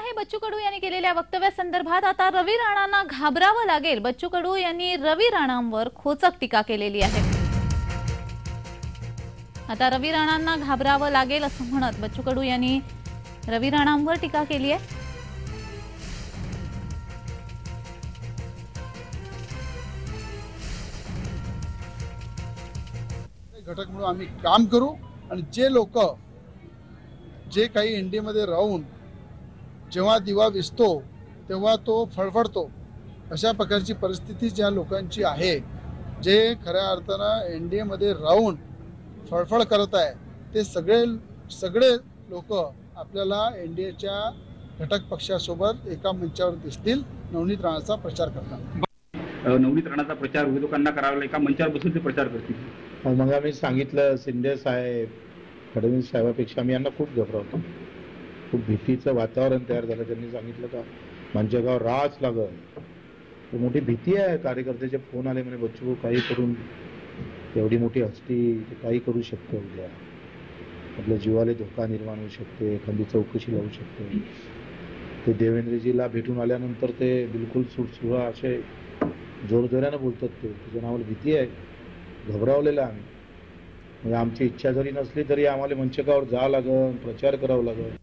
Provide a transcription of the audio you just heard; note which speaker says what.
Speaker 1: आहे बच्चू कडू यांनी केलेल्या वक्तव्यासंदर्भात आता रवी राणांना घाबरावं लागेल। बच्चू कडू यांनी रवी राणांवर खोचक टीका केलेली आहे। आता रवी राणांना घाबरावं लागेल असं म्हणत बच्चू कडू यांनी रवी राणांवर टीका केली आहे।
Speaker 2: घटक म्हणून आम्ही काम करू आणि जे लोक जे काही इंडियामध्ये राहून जेव्हा दिवा विझतो तेव्हा तो फळफळतो अशा प्रकारची परिस्थिती ज्या लोकांची आहे, जे खऱ्या अर्थानं एनडीएमध्ये राहून फळफळ करत आहे, ते सगळे लोक आपल्याला एनडीएच्या घटक पक्षासोबत एका मंचावर दिसतील। नवनीत राणाचा प्रचार करतात।
Speaker 3: नवनीत राणाचा प्रचार विरोधकांना करावा, एका मंचावर बसून ते प्रचार करतील।
Speaker 4: मग आम्ही सांगितलं, शिंदे साहेब फडणवीस साहेबांपेक्षा आम्ही यांना खूप घबरावतो। खूप भीतीचं वातावरण तयार झालं। त्यांनी सांगितलं का मंचगाव राज लागल, मोठी भीती आहे। कार्यकर्त्याचे फोन आले म्हणे बच्चू काही करून, एवढी मोठी हस्ती काही करू शकतो, उद्या आपल्या जीवाला धोका निर्माण होऊ शकते, एखादी चौकशी लावू शकते। ते देवेंद्रजीला भेटून आल्यानंतर ते बिलकुल सुटसुळा असे जोरजोरानं बोलतात। त्याच्या नावाला भीती आहे, घबरावलेलं आम्ही। म्हणजे आमची इच्छा जरी नसली तरी आम्हाला मंचकावर जावं लागेल, प्रचार करावा लागेल।